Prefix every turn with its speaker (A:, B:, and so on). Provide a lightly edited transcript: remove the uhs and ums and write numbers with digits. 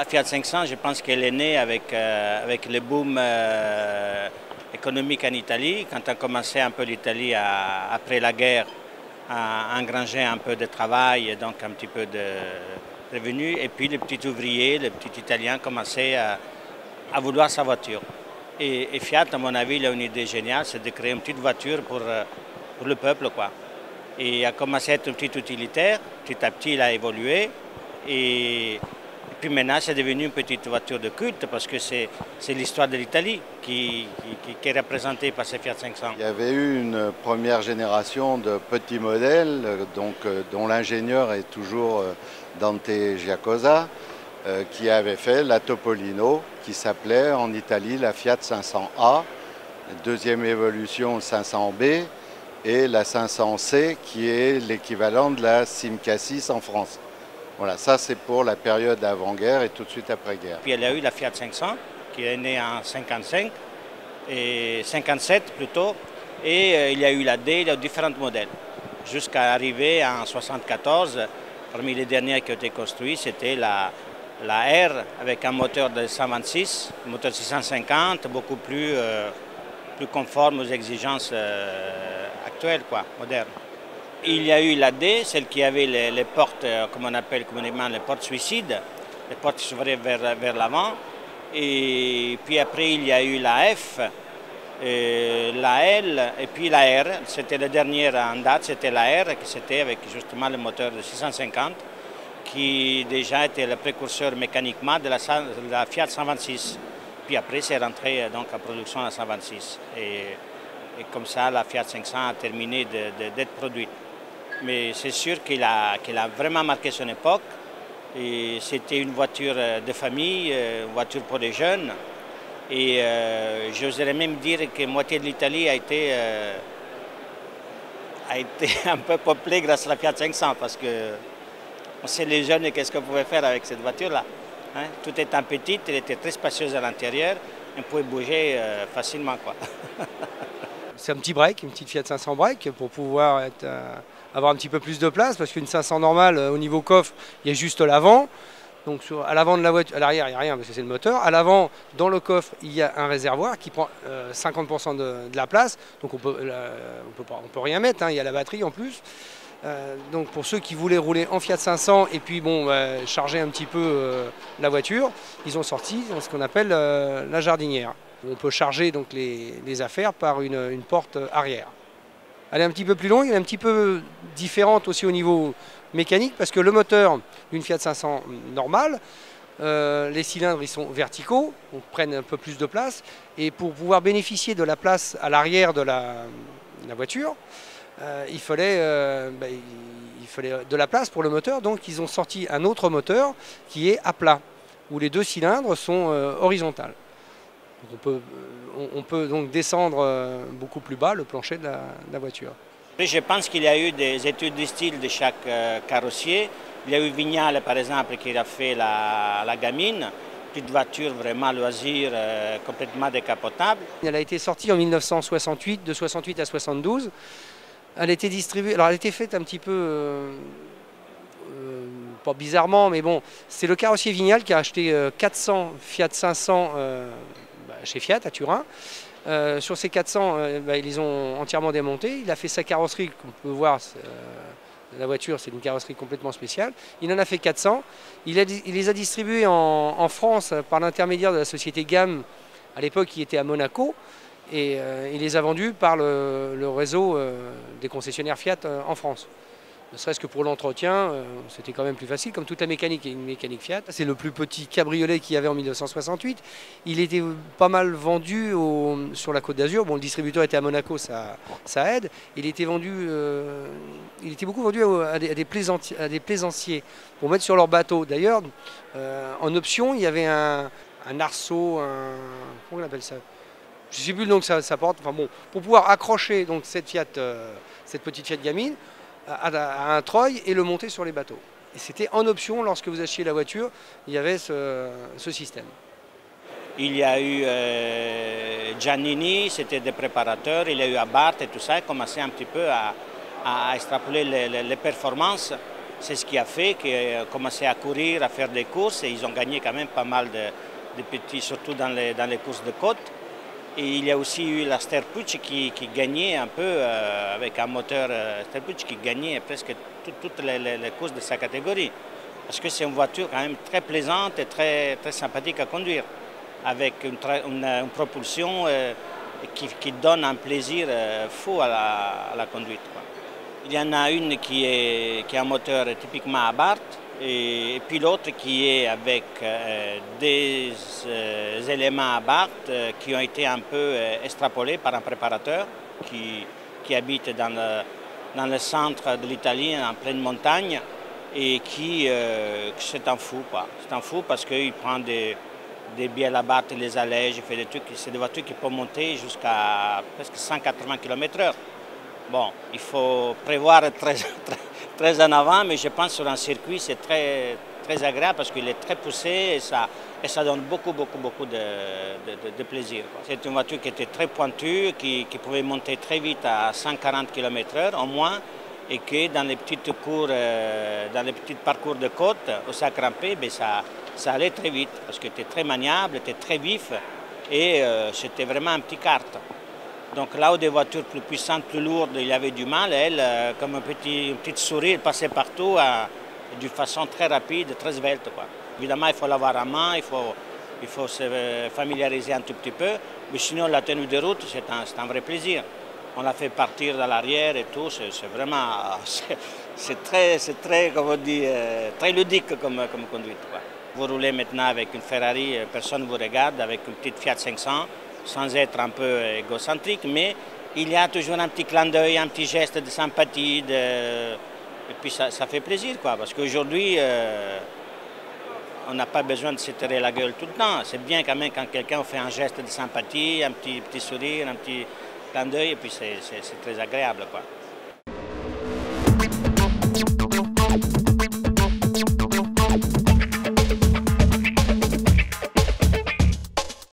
A: Fiat 500, je pense qu'elle est née avec le boom économique en Italie, quand on a commencé un peu l'Italie après la guerre à engranger un peu de travail et donc un petit peu de revenus. Et puis les petits ouvriers, les petits Italiens commençaient à vouloir sa voiture. Et Fiat, à mon avis, il a une idée géniale, c'est de créer une petite voiture pour le peuple, quoi. Et il a commencé à être un petit utilitaire, petit à petit il a évolué. Et puis maintenant, c'est devenu une petite voiture de culte parce que c'est l'histoire de l'Italie qui est représentée par ces Fiat 500.
B: Il y avait eu une première génération de petits modèles dont l'ingénieur est toujours Dante Giacosa, qui avait fait la Topolino, qui s'appelait en Italie la Fiat 500A, deuxième évolution 500B, et la 500C qui est l'équivalent de la Simca 6 en France. Voilà, ça c'est pour la période avant-guerre et tout de suite après-guerre.
A: Puis il y a eu la Fiat 500 qui est née en 55 et 57 plutôt, et il y a eu la D, il y a eu différents modèles. Jusqu'à arriver en 74, parmi les derniers qui ont été construits, c'était la R avec un moteur de 126, un moteur 650, beaucoup plus conforme aux exigences actuelles, quoi, modernes. Il y a eu la D, celle qui avait les portes, comme on appelle communément les portes suicides, les portes qui s'ouvraient vers l'avant. Et puis après, il y a eu la F, la L et puis la R. C'était la dernière en date, c'était la R, qui c'était avec justement le moteur de 650, qui déjà était le précurseur mécaniquement de la Fiat 126. Puis après, c'est rentré donc en production à 126. Et comme ça, la Fiat 500 a terminé d'être produite. Mais c'est sûr qu'elle a vraiment marqué son époque. C'était une voiture de famille, une voiture pour les jeunes. Et j'oserais même dire que moitié de l'Italie a été un peu peuplée grâce à la Fiat 500 parce que on sait les jeunes et qu'est-ce qu'on pouvait faire avec cette voiture-là. Hein? Tout étant petite, elle était très spacieuse à l'intérieur, on pouvait bouger facilement, quoi.
C: C'est un petit break, une petite Fiat 500 break pour pouvoir avoir un petit peu plus de place parce qu'une 500 normale au niveau coffre, il y a juste l'avant. Donc à l'avant de la voiture, à l'arrière il n'y a rien parce que c'est le moteur. À l'avant, dans le coffre, il y a un réservoir qui prend 50% de la place. Donc on peut rien mettre, hein, il y a la batterie en plus. Donc pour ceux qui voulaient rouler en Fiat 500 et puis charger un petit peu la voiture, ils ont sorti ce qu'on appelle la jardinière. On peut charger donc les affaires par une porte arrière. Elle est un petit peu plus longue, elle est un petit peu différente aussi au niveau mécanique parce que le moteur d'une Fiat 500 normale, les cylindres ils sont verticaux, donc prennent un peu plus de place. Et pour pouvoir bénéficier de la place à l'arrière de la voiture, il fallait de la place pour le moteur. Donc ils ont sorti un autre moteur qui est à plat, où les deux cylindres sont horizontales. On peut donc descendre beaucoup plus bas le plancher de la voiture.
A: Je pense qu'il y a eu des études de style de chaque carrossier. Il y a eu Vignale, par exemple, qui a fait la gamine, petite voiture vraiment loisir, complètement décapotable.
C: Elle a été sortie en 1968, de 68 à 72. Elle a été distribuée, alors elle a été faite un petit peu, pas bizarrement, mais bon, c'est le carrossier Vignale qui a acheté 400 Fiat 500 chez Fiat à Turin. Sur ces 400, ils les ont entièrement démontés. Il a fait sa carrosserie, comme on peut voir, la voiture c'est une carrosserie complètement spéciale. Il en a fait 400. Il les a distribués en France par l'intermédiaire de la société GAM, à l'époque qui était à Monaco. Et il les a vendus par le réseau des concessionnaires Fiat en France. Ne serait-ce que pour l'entretien, c'était quand même plus facile, comme toute la mécanique est une mécanique Fiat. C'est le plus petit cabriolet qu'il y avait en 1968. Il était pas mal vendu sur la Côte d'Azur. Bon, le distributeur était à Monaco, ça aide. Il était beaucoup vendu à des plaisanciers pour mettre sur leur bateau. D'ailleurs, en option, il y avait un arceau, comment on appelle ça ? Je ne sais plus le nom que ça porte. Enfin bon, pour pouvoir accrocher donc, cette petite Fiat gamine à un treuil et le monter sur les bateaux. Et c'était en option, lorsque vous achetiez la voiture, il y avait ce système.
A: Il y a eu Giannini, c'était des préparateurs, il y a eu Abarth et tout ça, commençait un petit peu à extrapoler les performances C'est ce qui a fait qu'ils ont commencé à courir, à faire des courses et ils ont gagné quand même pas mal de petits, surtout dans les courses de côte. Et il y a aussi eu la Sterpucci qui gagnait un peu avec un moteur Sterpucci qui gagnait presque toutes les courses de sa catégorie. Parce que c'est une voiture quand même très plaisante et très sympathique à conduire, avec une propulsion qui donne un plaisir fou à la conduite, quoi. Il y en a une qui est un moteur typiquement Abarth et puis l'autre qui est avec des éléments Abarth qui ont été un peu extrapolés par un préparateur qui habite dans le centre de l'Italie, en pleine montagne, et c'est un fou, quoi. C'est un fou parce qu'il prend des bielles Abarth, il les allège, il fait des trucs. C'est des voitures qui peuvent monter jusqu'à presque 180 km/h. Bon, il faut prévoir très en avant, mais je pense que sur un circuit, c'est très agréable parce qu'il est très poussé et ça donne beaucoup de plaisir. C'est une voiture qui était très pointue, qui pouvait monter très vite à 140 km/h au moins, et que dans les petites parcours de côte, au Sacrampé, ça allait très vite parce qu'il était très maniable, était très vif et c'était vraiment un petit kart. Donc là où des voitures plus puissantes, plus lourdes, il y avait du mal, elle, comme une petite souris, elle passait partout d'une façon très rapide, très svelte, quoi. Évidemment, il faut l'avoir à main, il faut se familiariser un tout petit peu, mais sinon la tenue de route, c'est un vrai plaisir. On la fait partir dans l'arrière et tout, c'est vraiment, c'est très, comme on dit, très ludique comme conduite, quoi. Vous roulez maintenant avec une Ferrari, personne ne vous regarde, avec une petite Fiat 500, sans être un peu égocentrique, mais il y a toujours un petit clin d'œil, un petit geste de sympathie, et puis ça fait plaisir, quoi, parce qu'aujourd'hui, on n'a pas besoin de se tirer la gueule tout le temps. C'est bien quand même quand quelqu'un fait un geste de sympathie, un petit sourire, un petit clin d'œil, et puis c'est très agréable, quoi.